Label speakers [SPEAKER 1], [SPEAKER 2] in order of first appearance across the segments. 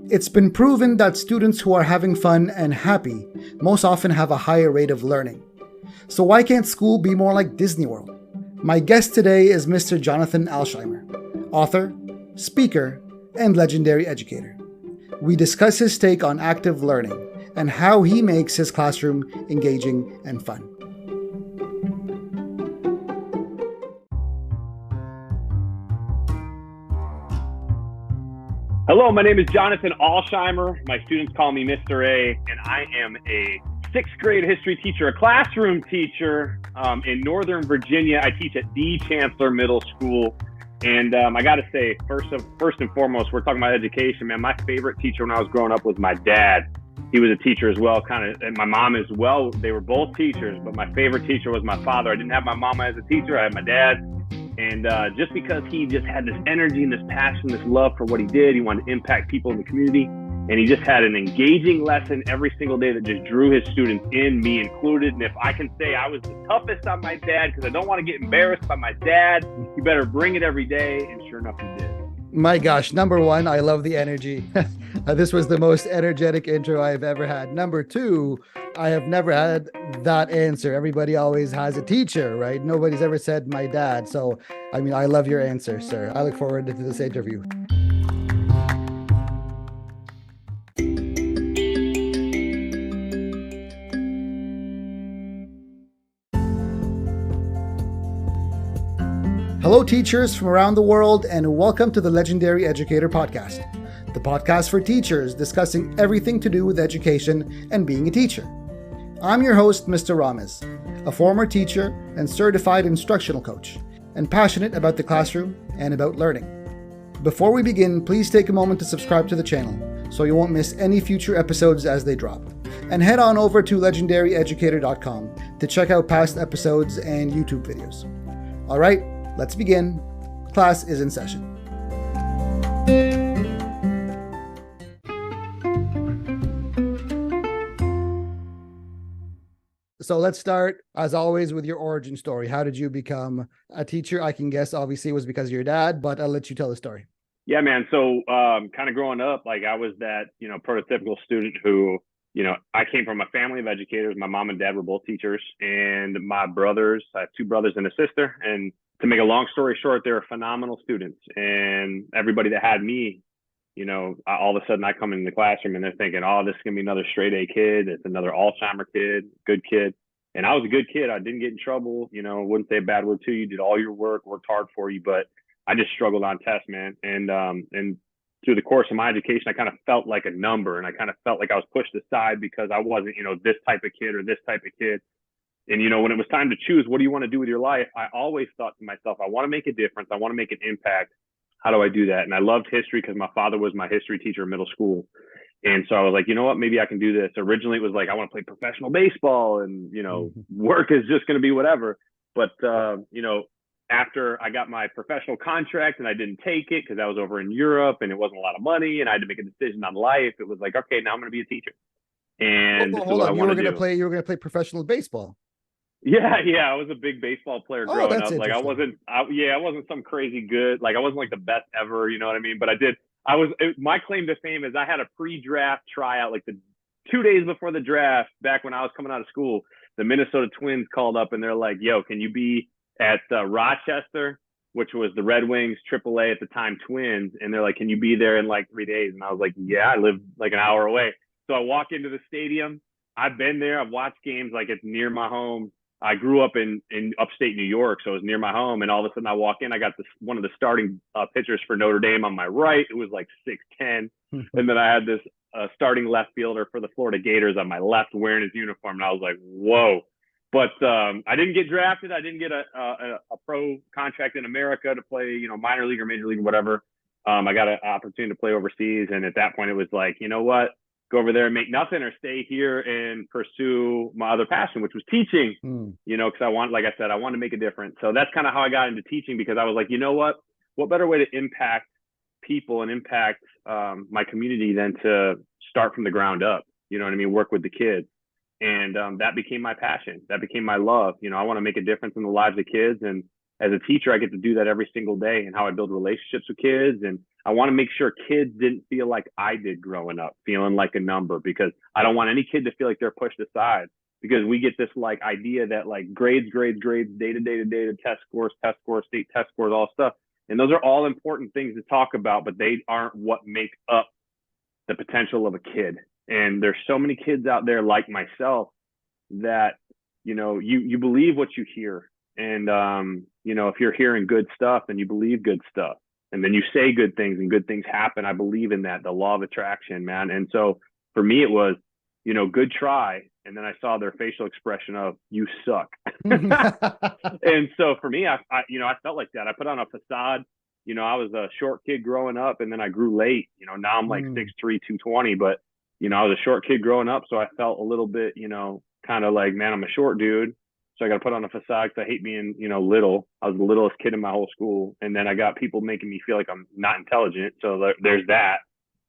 [SPEAKER 1] It's been proven that students who are having fun and happy most often have a higher rate of learning. So why can't school be more like Disney World? My guest today is Mr. Jonathan Alsheimer, author, speaker, and legendary educator. We discuss his take on active learning and how he makes his classroom engaging and fun.
[SPEAKER 2] Hello, my name is Jonathan Alsheimer. My students call me Mr. A, and I am a sixth grade history teacher, a classroom teacher in Northern Virginia. I teach at the Chancellor Middle School. And I got to say, first and foremost, we're talking about education, man. My favorite teacher when I was growing up was my dad. He was a teacher as well, and my mom as well. They were both teachers, but my favorite teacher was my father. I didn't have my mama as a teacher. I had my dad. And just because he just had this energy and this passion, this love for what he did, he wanted to impact people in the community. And he just had an engaging lesson every single day that just drew his students in, me included. And if I can say I was the toughest on my dad, because I don't want to get embarrassed by my dad, you better bring it every day. And sure enough, he did.
[SPEAKER 1] My gosh, number one, I love the energy. This was the most energetic intro I've ever had. Number two, I have never had that answer. Everybody always has a teacher, right? Nobody's ever said my dad. So, I love your answer, sir. I look forward to this interview. Hello, teachers from around the world, and welcome to the Legendary Educator podcast, the podcast for teachers discussing everything to do with education and being a teacher. I'm your host, Mr. Rames, a former teacher and certified instructional coach, and passionate about the classroom and about learning. Before we begin, please take a moment to subscribe to the channel so you won't miss any future episodes as they drop. And head on over to legendaryeducator.com to check out past episodes and YouTube videos. All right, let's begin. Class is in session. So let's start, as always, with your origin story. How did you become a teacher? I can guess, obviously, it was because of your dad, but I'll let you tell the story.
[SPEAKER 2] Yeah, man. So kind of growing up, I was that, prototypical student who, I came from a family of educators. My mom and dad were both teachers, and my brothers, I have two brothers and a sister. And to make a long story short, they were phenomenal students. And everybody that had me, all of a sudden I come in the classroom and they're thinking, oh, this is going to be another straight A kid. It's another Alsheimer kid, good kid. And I was a good kid. I didn't get in trouble. Wouldn't say a bad word to you. Did all your work, worked hard for you. But I just struggled on tests, man. And through the course of my education, I kind of felt like a number. And I kind of felt like I was pushed aside because I wasn't, this type of kid or this type of kid. And, when it was time to choose, what do you want to do with your life? I always thought to myself, I want to make a difference. I want to make an impact. How do I do that? And I loved history because my father was my history teacher in middle school. And so I was like, you know what, maybe I can do this. Originally, it was like, I want to play professional baseball and, work is just going to be whatever. But, after I got my professional contract and I didn't take it because I was over in Europe and it wasn't a lot of money and I had to make a decision on life. It was like, okay, now I'm going to be a teacher. And this is what I want to do.
[SPEAKER 1] You were going to play professional baseball.
[SPEAKER 2] Yeah. I was a big baseball player growing up.
[SPEAKER 1] Like
[SPEAKER 2] I wasn't some crazy good, I wasn't like the best ever, you know what I mean? But my claim to fame is I had a pre-draft tryout, like the 2 days before the draft, back when I was coming out of school. The Minnesota Twins called up and they're like, yo, can you be at Rochester, which was the Red Wings AAA at the time Twins? And they're like, can you be there in like 3 days? And I was like, yeah, I live like an hour away. So I walk into the stadium. I've been there. I've watched games, it's near my home. I grew up in upstate New York, so it was near my home. And all of a sudden I walk in, I got one of the starting pitchers for Notre Dame on my right. It was like 6'10". And then I had this starting left fielder for the Florida Gators on my left wearing his uniform. And I was like, whoa. But I didn't get drafted. I didn't get a pro contract in America to play, minor league or major league or whatever. I got an opportunity to play overseas. And at that point, it was like, you know what? Go over there and make nothing or stay here and pursue my other passion, which was teaching, because I wanted to make a difference. So that's kind of how I got into teaching, because I was like, you know what better way to impact people and impact my community than to start from the ground up, work with the kids. And that became my passion. That became my love. I want to make a difference in the lives of kids. And as a teacher, I get to do that every single day, and how I build relationships with kids. And I want to make sure kids didn't feel like I did growing up, feeling like a number, because I don't want any kid to feel like they're pushed aside, because we get this like idea that like grades, data, test scores, state test scores, all stuff. And those are all important things to talk about, but they aren't what make up the potential of a kid. And there's so many kids out there like myself that, you believe what you hear. And, if you're hearing good stuff, then you believe good stuff. And then you say good things and good things happen. I believe in that, the law of attraction, man. And so for me, it was, good try. And then I saw their facial expression of, you suck. And so for me, I felt like that. I put on a facade. I was a short kid growing up, and then I grew late. Now I'm like 6'3", 220, but, I was a short kid growing up. So I felt a little bit, kind of like, man, I'm a short dude. So I got to put on a facade because I hate being, little. I was the littlest kid in my whole school. And then I got people making me feel like I'm not intelligent. So there's that,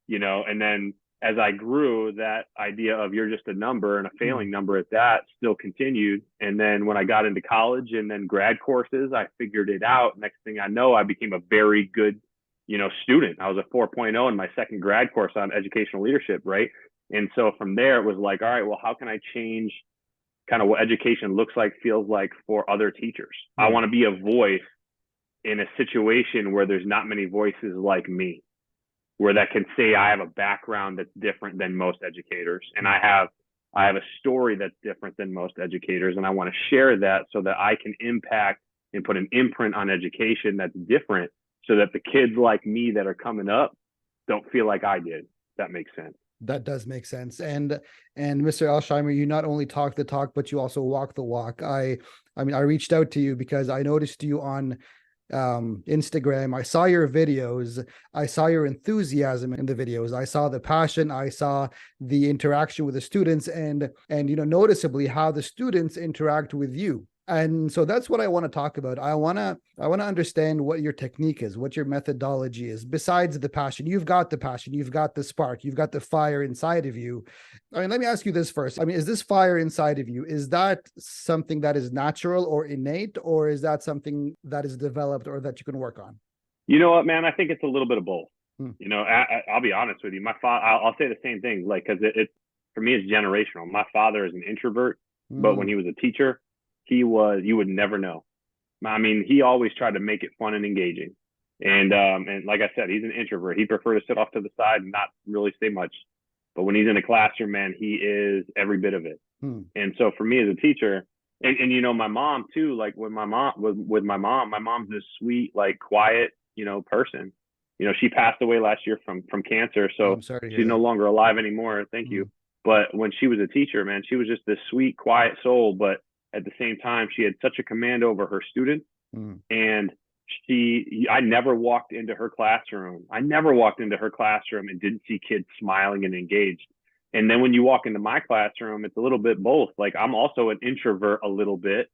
[SPEAKER 2] and then as I grew, that idea of you're just a number and a failing number at that still continued. And then when I got into college and then grad courses, I figured it out. Next thing I know, I became a very good, student. I was a 4.0 in my second grad course on educational leadership, right? And so from there, it was like, all right, well, how can I change kind of what education looks like, feels like for other teachers? I want to be a voice in a situation where there's not many voices like me, where that can say I have a background that's different than most educators, and I have a story that's different than most educators, and I want to share that so that I can impact and put an imprint on education that's different, so that the kids like me that are coming up don't feel like I did. If that makes sense.
[SPEAKER 1] That does make sense. And Mr. Alsheimer, you not only talk the talk, but you also walk the walk. I reached out to you because I noticed you on Instagram. I saw your videos. I saw your enthusiasm in the videos. I saw the passion. I saw the interaction with the students, and noticeably how the students interact with you. And so that's what I want to talk about. I want to understand what your technique is, what your methodology is. Besides the passion, you've got the passion, you've got the spark, you've got the fire inside of you. Let me ask you this first. Is this fire inside of you, is that something that is natural or innate, or is that something that is developed or that you can work on?
[SPEAKER 2] You know what, man? I think it's a little bit of both. I'll be honest with you. My father, I'll say the same thing, like, because it's for me, it's generational. My father is an introvert, but when he was a teacher, you would never know. He always tried to make it fun and engaging. And like I said, he's an introvert. He prefers to sit off to the side and not really say much. But when he's in a classroom, man, he is every bit of it. And so for me as a teacher, and my mom too, like with my mom's this sweet, like quiet, person. She passed away last year from cancer. So she's no longer alive anymore. Thank you. But when she was a teacher, man, she was just this sweet, quiet soul. But at the same time, she had such a command over her students. And I never walked into her classroom. And didn't see kids smiling and engaged. And then when you walk into my classroom, it's a little bit both. Like, I'm also an introvert a little bit,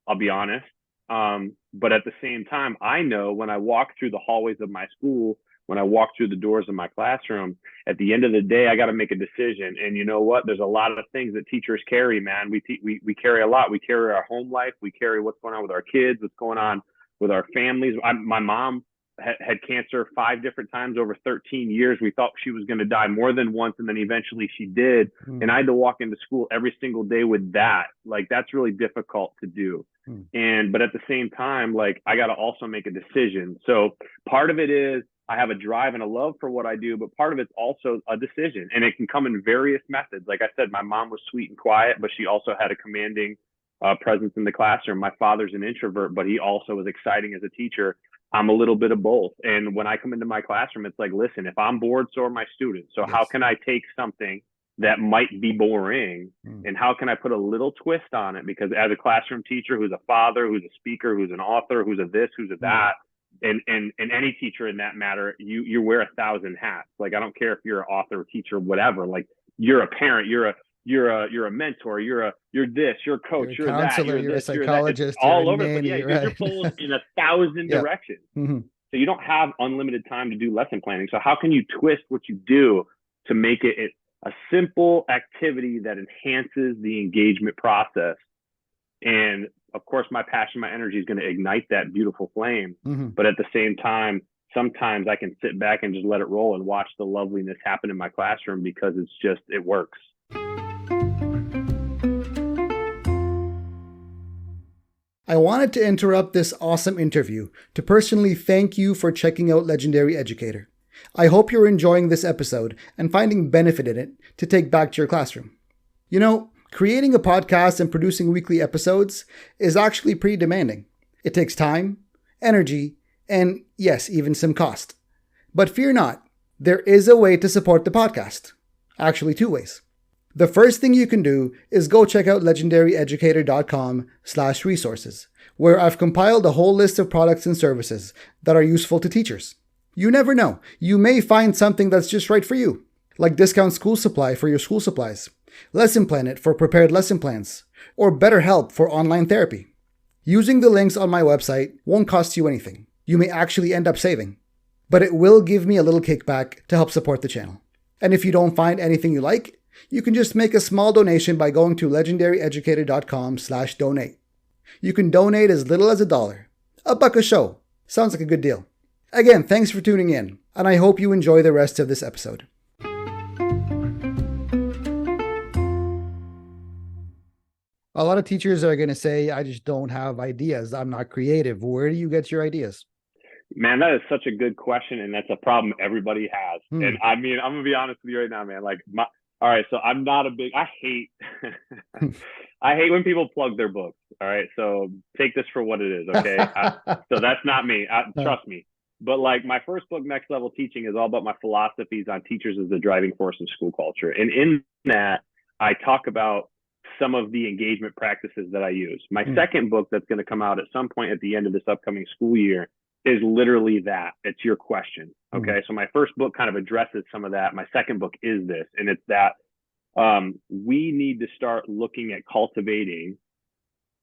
[SPEAKER 2] I'll be honest. But at the same time, I know when I walk through the hallways of my school, when I walk through the doors of my classroom, at the end of the day, I got to make a decision. And you know what? There's a lot of things that teachers carry, man. We carry a lot. We carry our home life. We carry what's going on with our kids, what's going on with our families. My mom had cancer 5 different times over 13 years. We thought she was going to die more than once, and then eventually she did. And I had to walk into school every single day with that. Like, that's really difficult to do. But at the same time, like, I got to also make a decision. So part of it is I have a drive and a love for what I do, but part of it's also a decision, and it can come in various methods. Like I said, my mom was sweet and quiet, but she also had a commanding presence in the classroom. My father's an introvert, but he also was exciting as a teacher. I'm a little bit of both. And when I come into my classroom, it's like, listen, if I'm bored, so are my students. So how can I take something that might be boring and how can I put a little twist on it? Because as a classroom teacher, who's a father, who's a speaker, who's an author, who's a this, who's a that, and any teacher in that matter, you wear 1,000 hats. Like, I don't care if you're an author, teacher, whatever. Like, you're a parent, you're a mentor, you're this, you're a coach,
[SPEAKER 1] you're a counselor,
[SPEAKER 2] you're
[SPEAKER 1] a
[SPEAKER 2] this,
[SPEAKER 1] psychologist,
[SPEAKER 2] you're all over.
[SPEAKER 1] nanny,
[SPEAKER 2] You're pulled in 1,000 directions. So you don't have unlimited time to do lesson planning. So how can you twist what you do to make it a simple activity that enhances the engagement process? And of course, my passion, my energy is going to ignite that beautiful flame.
[SPEAKER 1] Mm-hmm.
[SPEAKER 2] But at the same time, sometimes I can sit back and just let it roll and watch the loveliness happen in my classroom because it works.
[SPEAKER 1] I wanted to interrupt this awesome interview to personally thank you for checking out Legendary Educator. I hope you're enjoying this episode and finding benefit in it to take back to your classroom. You know, creating a podcast and producing weekly episodes is actually pretty demanding. It takes time, energy, and yes, even some cost. But fear not, there is a way to support the podcast. Actually, 2 ways. The first thing you can do is go check out legendaryeducator.com/resources, where I've compiled a whole list of products and services that are useful to teachers. You never know, you may find something that's just right for you, like Discount School Supply for your school supplies, Lesson Planet for prepared lesson plans, or BetterHelp for online therapy. Using the links on my website won't cost you anything. You may actually end up saving, but it will give me a little kickback to help support the channel. And if you don't find anything you like, you can just make a small donation by going to legendaryeducator.com/donate. You can donate as little as $1. $1 a show. Sounds like a good deal. Again, thanks for tuning in, and I hope you enjoy the rest of this episode. A lot of teachers are going to say, I just don't have ideas. I'm not creative. Where do you get your ideas?
[SPEAKER 2] Man, that is such a good question, and that's a problem everybody has. And I mean, I'm going to be honest with you right now, man. All right, so I'm not a big, I hate when people plug their books. All right, so take this for what it is, okay? So that's not me, trust me. But like my first book, Next Level Teaching, is all about my philosophies on teachers as the driving force in school culture. And in that, I talk about some of the engagement practices that I use. My second book that's going to come out at some point at the end of this upcoming school year is literally that. It's your question. Okay. So my first book kind of addresses some of that. My second book is this, and it's that we need to start looking at cultivating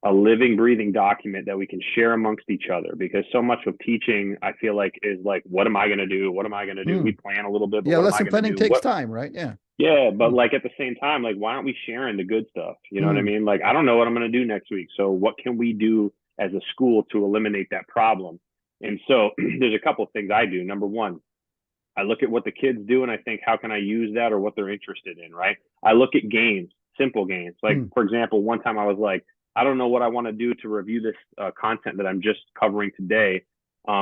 [SPEAKER 2] a living, breathing document that we can share amongst each other, because so much of teaching, I feel like, is like, what am I going to do? What am I going to do? We plan a little bit. But
[SPEAKER 1] lesson planning takes time, right?
[SPEAKER 2] Yeah, but like at the same time, like, why aren't we sharing the good stuff? You know what I mean? Like, I don't know what I'm going to do next week. So what can we do as a school to eliminate that problem? And so there's a couple of things I do. Number one, I look at what the kids do and I think, how can I use that, or what they're interested in, right? I look at games, simple games. Like, for example, one time I was like, I don't know what I want to do to review this content that I'm just covering today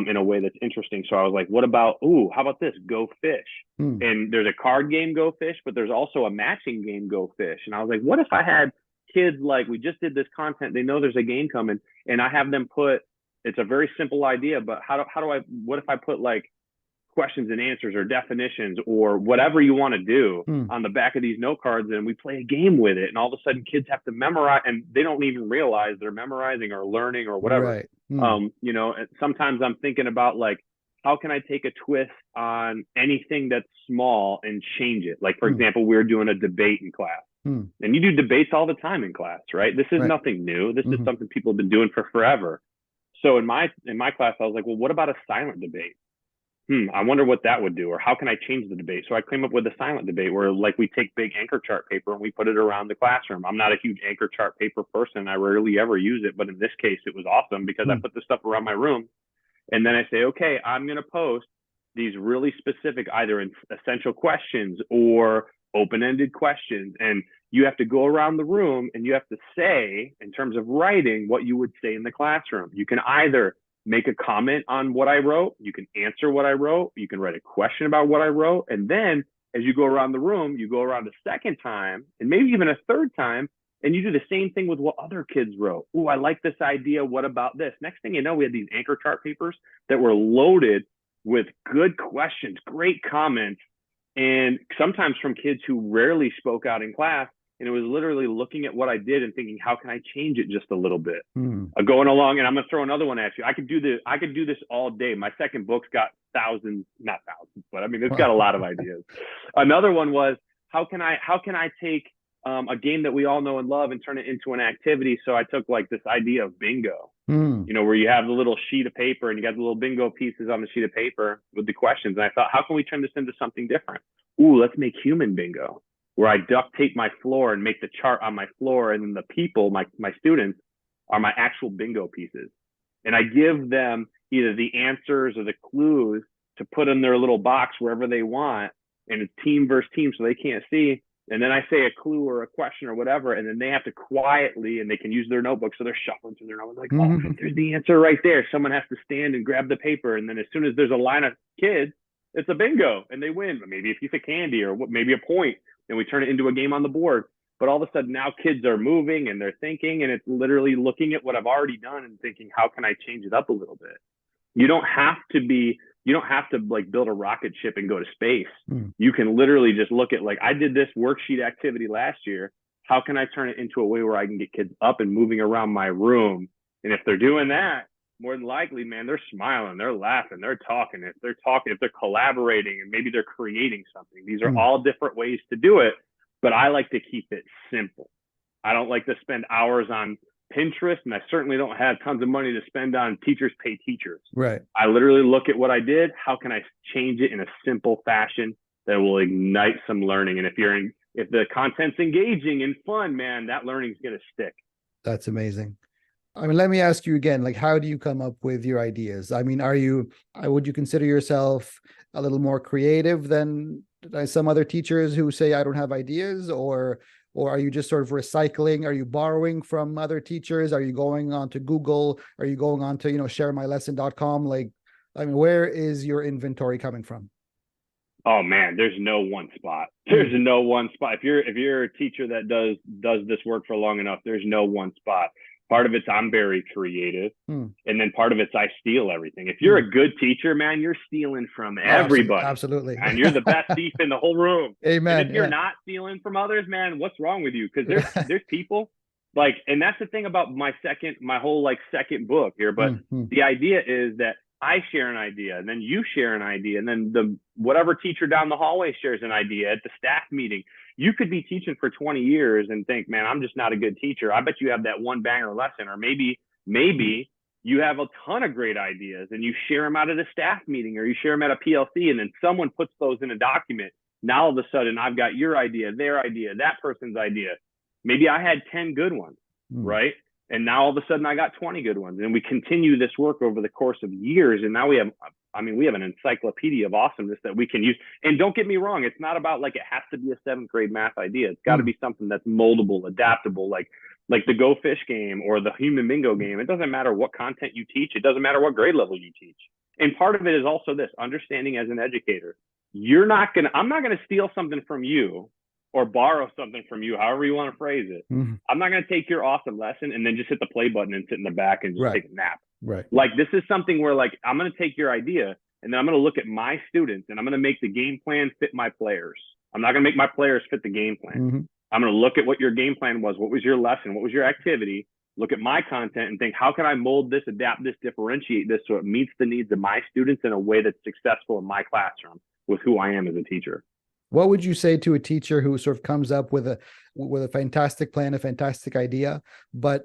[SPEAKER 2] in a way that's interesting. So I was like, what about, how about this? Go Fish. And there's a card game, Go Fish, but there's also a matching game, Go Fish. And I was like, what if I had kids, like, we just did this content, they know there's a game coming, and I have them put, it's a very simple idea, but what if I put like questions and answers or definitions or whatever you want to do on the back of these note cards, and we play a game with it, and all of a sudden kids have to memorize, and they don't even realize they're memorizing or learning or whatever.
[SPEAKER 1] Right.
[SPEAKER 2] You know, sometimes I'm thinking about, like, how can I take a twist on anything that's small and change it? Like, for example, we're doing a debate in class, and you do debates all the time in class, right? This is nothing new. This is something people have been doing for forever. So in my class, I was like, well, what about a silent debate? I wonder what that would do, or how can I change the debate? So I came up with a silent debate where, like, we take big anchor chart paper and we put it around the classroom. I'm not a huge anchor chart paper person. I rarely ever use it, but in this case, it was awesome because I put this stuff around my room. And then I say, okay, I'm going to post these really specific, either essential questions or open-ended questions. And you have to go around the room and you have to say, in terms of writing, what you would say in the classroom. You can either make a comment on what I wrote, you can answer what I wrote, you can write a question about what I wrote. And then as you go around the room, you go around a second time and maybe even a third time, and you do the same thing with what other kids wrote. I like this idea. What about this? Next thing you know, we had these anchor chart papers that were loaded with good questions, great comments, and sometimes from kids who rarely spoke out in class. And it was literally looking at what I did and thinking, how can I change it just a little bit? Going along, and I'm going to throw another one at you. I could do this all day. My second book's got not thousands, but I mean, it's got a lot of ideas. Another one was, how can I take a game that we all know and love and turn it into an activity? So I took, like, this idea of bingo, you know, where you have the little sheet of paper and you got the little bingo pieces on the sheet of paper with the questions. And I thought, how can we turn this into something different? Let's make human bingo, where I duct tape my floor and make the chart on my floor, and then the people, my students, are my actual bingo pieces. And I give them either the answers or the clues to put in their little box wherever they want. And it's team versus team, so they can't see. And then I say a clue or a question or whatever, and then they have to quietly, and they can use their notebook. So they're shuffling through their notebook, like, oh, there's the answer right there. Someone has to stand and grab the paper. And then as soon as there's a line of kids, it's a bingo and they win. Maybe a piece of candy or maybe a point, and we turn it into a game on the board. But all of a sudden now kids are moving and they're thinking, and it's literally looking at what I've already done and thinking, how can I change it up a little bit? You don't have to like build a rocket ship and go to space. You can literally just look at, like, I did this worksheet activity last year. How can I turn it into a way where I can get kids up and moving around my room? And if they're doing that, more than likely, man, they're smiling, they're laughing, they're talking. If they're collaborating, and maybe they're creating something. These are all different ways to do it, but I like to keep it simple. I don't like to spend hours on Pinterest, and I certainly don't have tons of money to spend on teachers pay teachers.
[SPEAKER 1] Right.
[SPEAKER 2] I literally look at what I did. How can I change it in a simple fashion that will ignite some learning? And if the content's engaging and fun, man, that learning's going to stick.
[SPEAKER 1] That's amazing. I mean, let me ask you again, like, how do you come up with your ideas? I mean, would you consider yourself a little more creative than some other teachers who say, I don't have ideas, or are you just sort of recycling? Are you borrowing from other teachers? Are you going on to Google? Are you going on to, sharemylesson.com? Like, I mean, where is your inventory coming from?
[SPEAKER 2] Oh man, there's no one spot. There's no one spot. If you're a teacher that does this work for long enough, there's no one spot. Part of it's I'm very creative, and then part of it's I steal everything. If you're a good teacher, man, you're stealing from everybody.
[SPEAKER 1] Absolutely.
[SPEAKER 2] And you're the best thief in the whole room.
[SPEAKER 1] Amen.
[SPEAKER 2] And if you're not stealing from others, man, what's wrong with you? Because there's people like, and that's the thing about my whole second book here. But the idea is that I share an idea, and then you share an idea, and then whatever teacher down the hallway shares an idea at the staff meeting. You could be teaching for 20 years and think, man, I'm just not a good teacher. I bet you have that one banger lesson, or maybe you have a ton of great ideas and you share them out at a staff meeting, or you share them at a PLC, and then someone puts those in a document. Now all of a sudden I've got your idea, their idea, that person's idea. Maybe I had 10 good ones, right? And now all of a sudden I got 20 good ones, and we continue this work over the course of years. And now we have an encyclopedia of awesomeness that we can use. And don't get me wrong, it's not about like it has to be a 7th grade math idea. It's got to be something that's moldable, adaptable, like the Go Fish game or the Human Bingo game. It doesn't matter what content you teach. It doesn't matter what grade level you teach. And part of it is also this understanding as an educator. I'm not going to steal something from you or borrow something from you, however you want to phrase it. I'm not going to take your awesome lesson and then just hit the play button and sit in the back and just take a nap.
[SPEAKER 1] Right.
[SPEAKER 2] Like, this is something where, like, I'm going to take your idea and then I'm going to look at my students and I'm going to make the game plan fit my players. I'm not going to make my players fit the game plan. I'm going to look at what your game plan was. What was your lesson? What was your activity? Look at my content and think, how can I mold this, adapt this, differentiate this so it meets the needs of my students in a way that's successful in my classroom with who I am as a teacher?
[SPEAKER 1] What would you say to a teacher who sort of comes up with a fantastic plan, a fantastic idea, but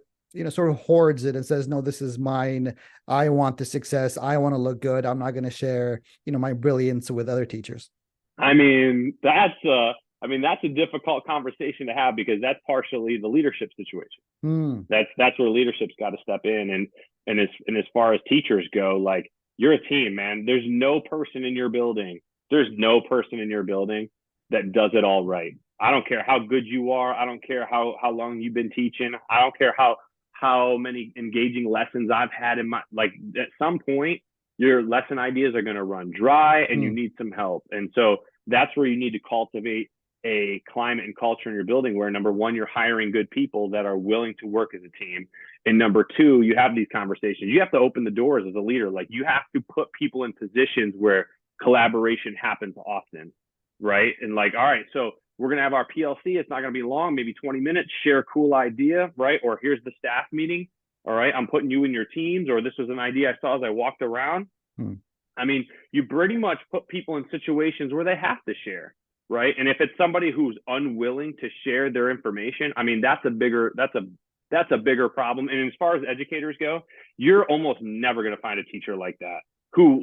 [SPEAKER 1] sort of hoards it and says, no, this is mine. I want the success. I want to look good. I'm not going to share, my brilliance with other teachers.
[SPEAKER 2] That's a difficult conversation to have, because that's partially the leadership situation. That's where leadership's got to step in. And as far as teachers go, like, you're a team, man. There's no person in your building that does it all right. I don't care how good you are. I don't care how long you've been teaching. I don't care how many engaging lessons I've had in at some point, your lesson ideas are going to run dry and you need some help. And so that's where you need to cultivate a climate and culture in your building where, number one, you're hiring good people that are willing to work as a team. And number two, you have these conversations. You have to open the doors as a leader. Like, you have to put people in positions where collaboration happens often, right? And like, all right, so we're going to have our PLC. It's not going to be long, maybe 20 minutes, share a cool idea, right? Or here's the staff meeting. All right, I'm putting you in your teams, or this was an idea I saw as I walked around. I mean, you pretty much put people in situations where they have to share, right? And if it's somebody who's unwilling to share their information, I mean, that's a bigger problem. And as far as educators go, you're almost never going to find a teacher like that who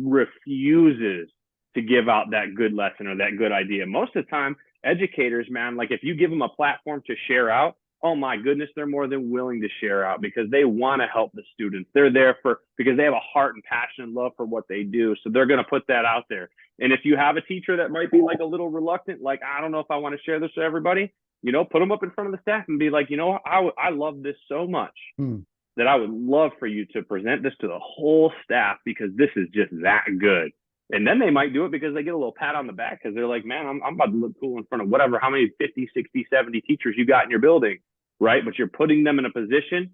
[SPEAKER 2] refuses to give out that good lesson or that good idea. Most of the time, educators, man, like, if you give them a platform to share out, oh my goodness, they're more than willing to share out because they want to help the students. They're there because they have a heart and passion and love for what they do. So they're going to put that out there. And if you have a teacher that might be like a little reluctant, like, I don't know if I want to share this with everybody, put them up in front of the staff and be like, I love this so much that I would love for you to present this to the whole staff because this is just that good. And then they might do it because they get a little pat on the back because they're like, man, I'm about to look cool in front of whatever, how many 50, 60, 70 teachers you got in your building, right? But you're putting them in a position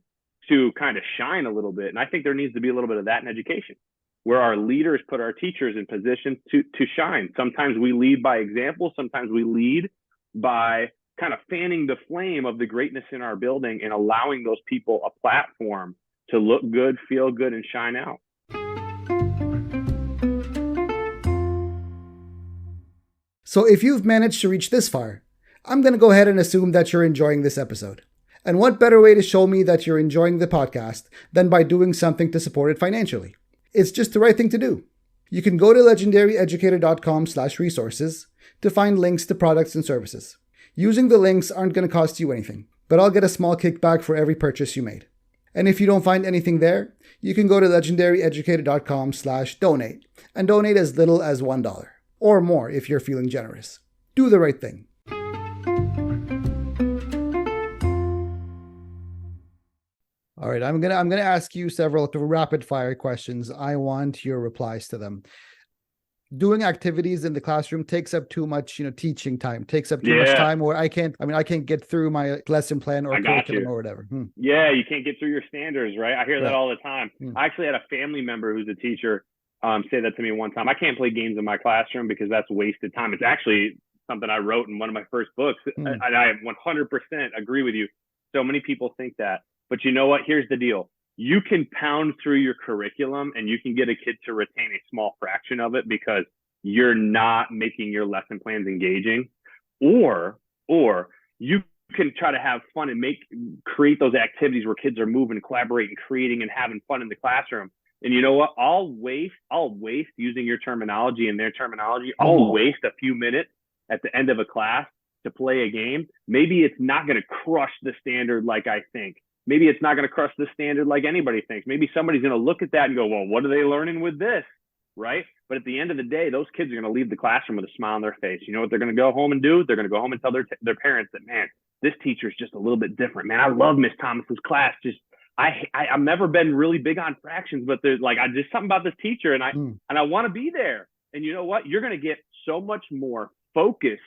[SPEAKER 2] to kind of shine a little bit. And I think there needs to be a little bit of that in education, where our leaders put our teachers in position to shine. Sometimes we lead by example. Sometimes we lead by kind of fanning the flame of the greatness in our building and allowing those people a platform to look good, feel good, and shine out.
[SPEAKER 1] So if you've managed to reach this far, I'm going to go ahead and assume that you're enjoying this episode. And what better way to show me that you're enjoying the podcast than by doing something to support it financially? It's just the right thing to do. You can go to legendaryeducator.com/resources to find links to products and services. Using the links aren't going to cost you anything, but I'll get a small kickback for every purchase you made. And if you don't find anything there, you can go to legendaryeducator.com/donate and donate as little as $1 or more if you're feeling generous. Do the right thing. All right, I'm gonna ask you several rapid fire questions. I want your replies to them. Doing activities in the classroom takes up too much, teaching time, takes up too much time where I can't get through my lesson plan or curriculum or whatever.
[SPEAKER 2] Yeah, you can't get through your standards, right? I hear that all the time. I actually had a family member who's a teacher say that to me one time. I can't play games in my classroom because that's wasted time. It's actually something I wrote in one of my first books. And I 100% agree with you. So many people think that. But you know what? Here's the deal. You can pound through your curriculum and you can get a kid to retain a small fraction of it because you're not making your lesson plans engaging. Or you can try to have fun and create those activities where kids are moving, collaborating, creating, and having fun in the classroom. And you know what? I'll waste using your terminology and their terminology. I'll waste a few minutes at the end of a class to play a game. Maybe it's not going to crush the standard like I think. Maybe it's not going to crush the standard like anybody thinks. Maybe somebody's going to look at that and go, well, what are they learning with this? Right? But at the end of the day, those kids are going to leave the classroom with a smile on their face. You know what they're going to go home and do? They're going to go home and tell their parents that, man, this teacher is just a little bit different. Man, I love Miss Thomas's class. I've never been really big on fractions, but there's just something about this teacher and I want to be there. And you know what? You're going to get so much more focused,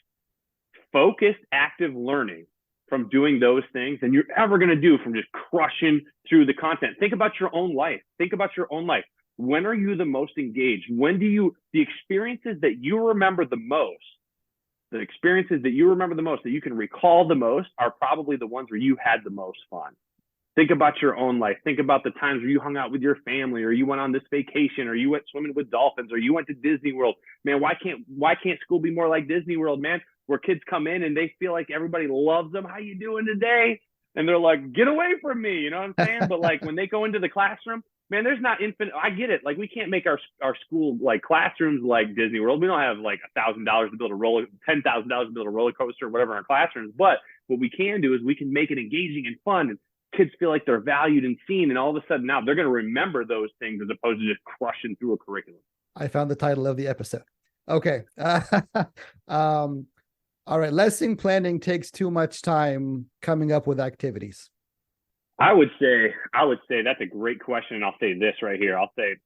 [SPEAKER 2] active learning from doing those things than you're ever going to do from just crushing through the content. Think about your own life. When are you the most engaged? When do the experiences that you remember the most, that you can recall the most are probably the ones where you had the most fun. Think about your own life. Think about the times where you hung out with your family, or you went on this vacation, or you went swimming with dolphins, or you went to Disney World. Man, why can't school be more like Disney World, man? Where kids come in and they feel like everybody loves them. How you doing today? And they're like, get away from me. You know what I'm saying? But when they go into the classroom, man, there's not infinite. I get it. We can't make our school classrooms like Disney World. We don't have $1,000 to build $10,000 to build a roller coaster or whatever in our classrooms. But what we can do is we can make it engaging and fun, and kids feel like they're valued and seen. And all of a sudden now they're going to remember those things as opposed to just crushing through a curriculum.
[SPEAKER 1] I found the title of the episode. Okay. All right. Lesson planning takes too much time coming up with activities.
[SPEAKER 2] I would say that's a great question. And I'll say this right here. I'll say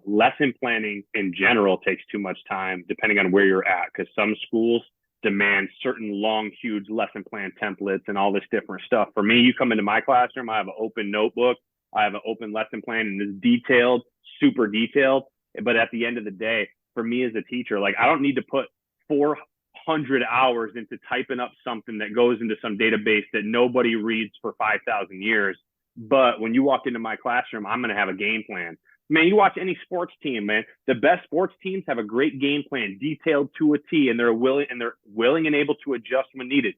[SPEAKER 2] lesson planning in general takes too much time depending on where you're at, because some schools demand certain long, huge lesson plan templates and all this different stuff. For me, you come into my classroom, I have an open notebook, I have an open lesson plan, and it's detailed, super detailed. But at the end of the day, for me as a teacher, I don't need to put 400 hours into typing up something that goes into some database that nobody reads for 5,000 years. But when you walk into my classroom, I'm going to have a game plan. Man, you watch any sports team, man, the best sports teams have a great game plan, detailed to a T, and they're willing and able to adjust when needed.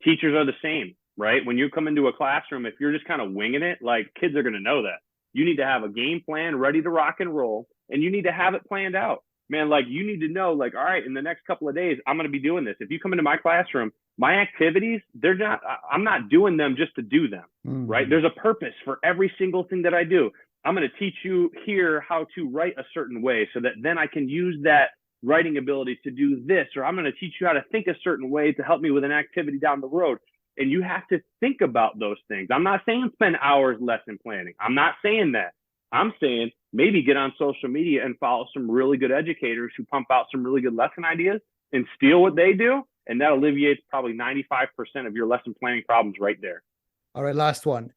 [SPEAKER 2] Teachers are the same, right? When you come into a classroom, if you're just kind of winging it, kids are going to know that. You need to have a game plan ready to rock and roll, and you need to have it planned out. man, like you need to know, like, all right, in the next couple of days, I'm going to be doing this. If you come into my classroom, my activities, I'm not doing them just to do them, right? There's a purpose for every single thing that I do. I'm going to teach you here how to write a certain way so that then I can use that writing ability to do this, or I'm going to teach you how to think a certain way to help me with an activity down the road. And you have to think about those things. I'm not saying spend hours lesson planning. I'm not saying that. I'm saying maybe get on social media and follow some really good educators who pump out some really good lesson ideas and steal what they do. And that alleviates probably 95% of your lesson planning problems right there.
[SPEAKER 1] All right, last one.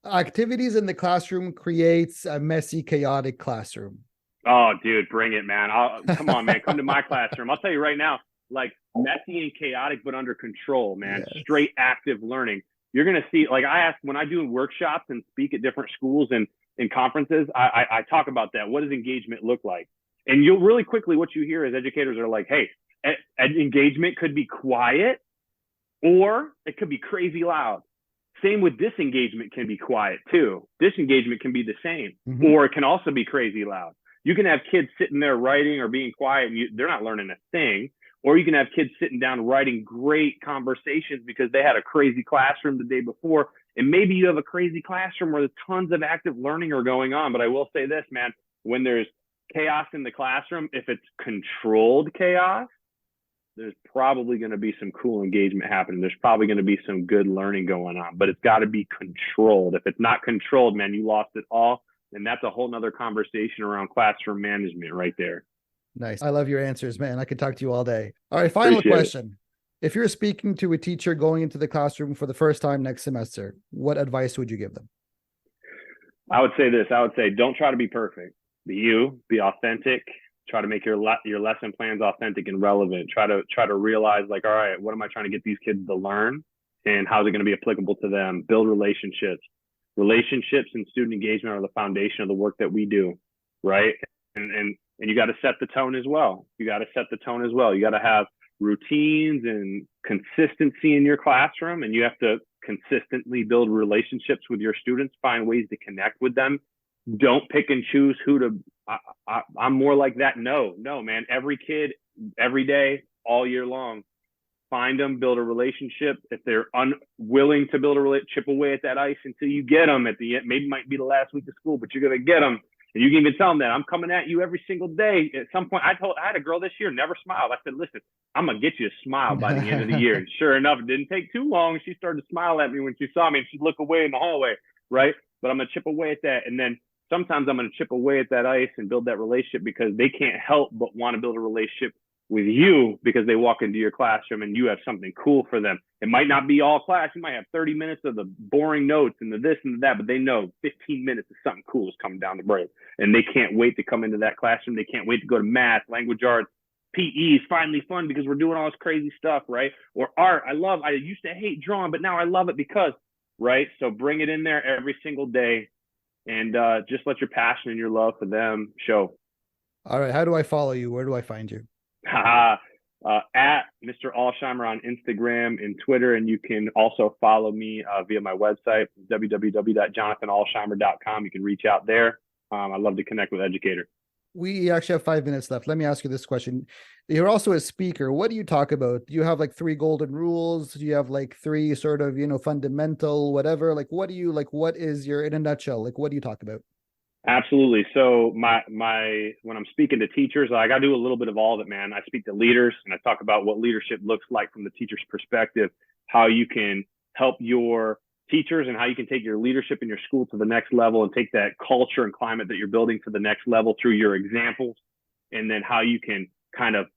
[SPEAKER 1] Activities in the classroom creates a messy, chaotic classroom.
[SPEAKER 2] Oh, dude, bring it, man. Come on, man. Come to my classroom. I'll tell you right now, like messy and chaotic, but under control, man. Yes. Straight active learning. You're going to see, like I ask when I do workshops and speak at different schools and in conferences, I talk about that. What does engagement look like? And you'll really quickly, what you hear is educators are like, hey, engagement could be quiet or it could be crazy loud. Same with disengagement can be quiet too. Disengagement can be the same, or it can also be crazy loud. You can have kids sitting there writing or being quiet and they're not learning a thing. Or you can have kids sitting down writing great conversations because they had a crazy classroom the day before. And maybe you have a crazy classroom where tons of active learning are going on. But I will say this, man, when there's chaos in the classroom, if it's controlled chaos, there's probably going to be some cool engagement happening. There's probably going to be some good learning going on, but it's got to be controlled. If it's not controlled, man, you lost it all. And that's a whole nother conversation around classroom management right there.
[SPEAKER 1] Nice. I love your answers, man. I could talk to you all day. All right, final question. If you're speaking to a teacher going into the classroom for the first time next semester, what advice would you give them?
[SPEAKER 2] I would say this. I would say, don't try to be perfect. Be you, be authentic. Try to make your lesson plans authentic and relevant. Try to realize, like, all right, what am I trying to get these kids to learn and how is it going to be applicable to them? Build relationships. Relationships and student engagement are the foundation of the work that we do, right? And you got to set the tone as well. You got to have routines and consistency in your classroom, and you have to consistently build relationships with your students, find ways to connect with them. Don't pick and choose who to, I'm more like that. No, man. Every kid, every day, all year long, find them, build a relationship. If they're unwilling to build a relationship, chip away at that ice until you get them at the end. Maybe it might be the last week of school, but you're going to get them. And you can even tell them that I'm coming at you every single day. At some point, I had a girl this year, never smiled. I said, listen, I'm going to get you to smile by the end of the year. And sure enough, it didn't take too long. She started to smile at me when she saw me, and she'd look away in the hallway, right? But I'm going to chip away at that. And then sometimes I'm going to chip away at that ice and build that relationship because they can't help but want to build a relationship with you because they walk into your classroom and you have something cool for them. It might not be all class. You might have 30 minutes of the boring notes and the this and the that, but they know 15 minutes of something cool is coming down the road. And they can't wait to come into that classroom. They can't wait to go to math, language arts, PE is finally fun because we're doing all this crazy stuff, right? Or art. I used to hate drawing, but now I love it because, right? So bring it in there every single day and just let your passion and your love for them show.
[SPEAKER 1] All right. How do I follow you? Where do I find you?
[SPEAKER 2] At Mr. Alsheimer on Instagram and Twitter. And you can also follow me via my website, www.jonathanalsheimer.com. You can reach out there. I'd love to connect with Educator.
[SPEAKER 1] We actually have 5 minutes left. Let me ask you this question. You're also a speaker. What do you talk about? Do you have like 3 golden rules? Do you have like 3 sort of, fundamental, whatever? Like, what is your, in a nutshell, like, what do you talk about?
[SPEAKER 2] Absolutely. So when I'm speaking to teachers, I got to do a little bit of all of it, man. I speak to leaders and I talk about what leadership looks like from the teacher's perspective, how you can help your teachers and how you can take your leadership in your school to the next level and take that culture and climate that you're building to the next level through your examples. And then how you can kind of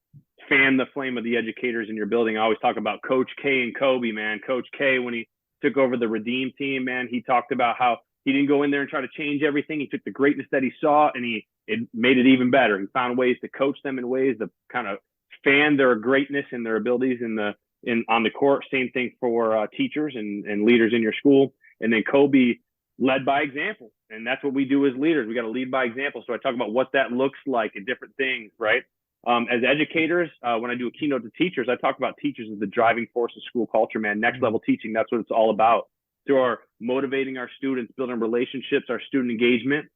[SPEAKER 2] fan the flame of the educators in your building. I always talk about Coach K and Kobe, man. Coach K, when he took over the Redeem team, man, he talked about how he didn't go in there and try to change everything. He took the greatness that he saw and it made it even better. He found ways to coach them in ways to kind of fan their greatness and their abilities on the court. Same thing for teachers and leaders in your school. And then Kobe led by example. And that's what we do as leaders. We got to lead by example. So I talk about what that looks like in different things, right? As educators, when I do a keynote to teachers, I talk about teachers as the driving force of school culture, man. Next level teaching, that's what it's all about. Through our motivating our students, building relationships, our student engagement,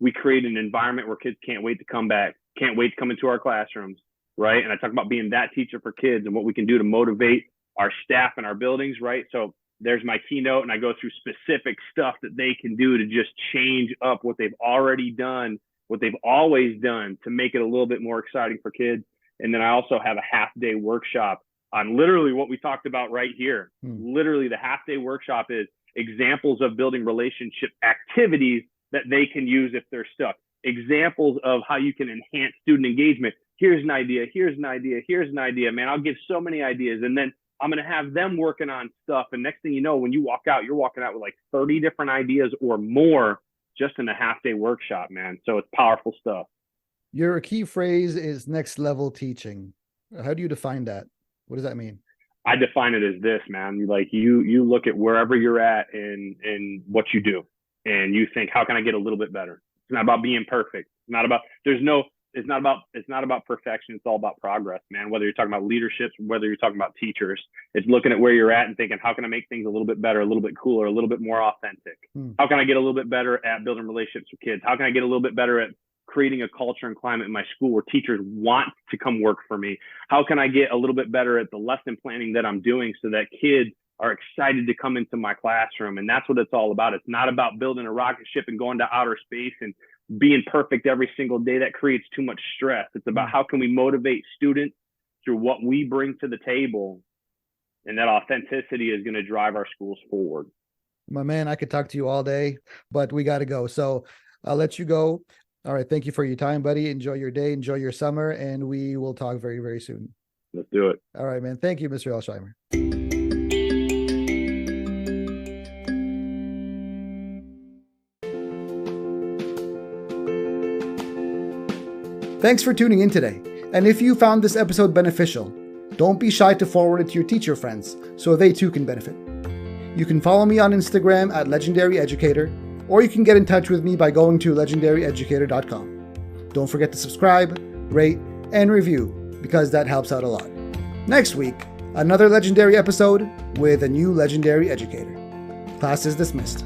[SPEAKER 2] we create an environment where kids can't wait to come back. can't wait to come into our classrooms, right? And I talk about being that teacher for kids and what we can do to motivate our staff and our buildings, right? So there's my keynote, and I go through specific stuff that they can do to just change up what they've already done, what they've always done, to make it a little bit more exciting for kids. And then I also have a half-day workshop on literally what we talked about right here. Literally, the half-day workshop is examples of building relationship activities that they can use if they're stuck. Examples of how you can enhance student engagement. Here's an idea, here's an idea, here's an idea, man. I'll give so many ideas. And then I'm going to have them working on stuff. And next thing you know, when you walk out, you're walking out with like 30 different ideas or more just in a half-day workshop, man. So it's powerful stuff.
[SPEAKER 1] Your key phrase is next level teaching. How do you define that? What does that mean?
[SPEAKER 2] I define it as this, man. Like you look at wherever you're at in what you do, and you think, how can I get a little bit better? It's not about being perfect. It's not about perfection. It's all about progress, man. Whether you're talking about leadership, whether you're talking about teachers, it's looking at where you're at and thinking, how can I make things a little bit better, a little bit cooler, a little bit more authentic? How can I get a little bit better at building relationships with kids? How can I get a little bit better at creating a culture and climate in my school where teachers want to come work for me? How can I get a little bit better at the lesson planning that I'm doing so that kids are excited to come into my classroom? And that's what it's all about. It's not about building a rocket ship and going to outer space and being perfect every single day. That creates too much stress. It's about how can we motivate students through what we bring to the table, and that authenticity is going to drive our schools forward.
[SPEAKER 1] My man, I could talk to you all day, but we got to go. So I'll let you go. All right. Thank you for your time, buddy. Enjoy your day. Enjoy your summer. And we will talk very, very soon.
[SPEAKER 2] Let's do it.
[SPEAKER 1] All right, man. Thank you, Mr. Alsheimer. Thanks for tuning in today. And if you found this episode beneficial, don't be shy to forward it to your teacher friends so they too can benefit. You can follow me on Instagram at Legendary Educator, or you can get in touch with me by going to legendaryeducator.com. Don't forget to subscribe, rate, and review, because that helps out a lot. Next week, another legendary episode with a new legendary educator. Class is dismissed.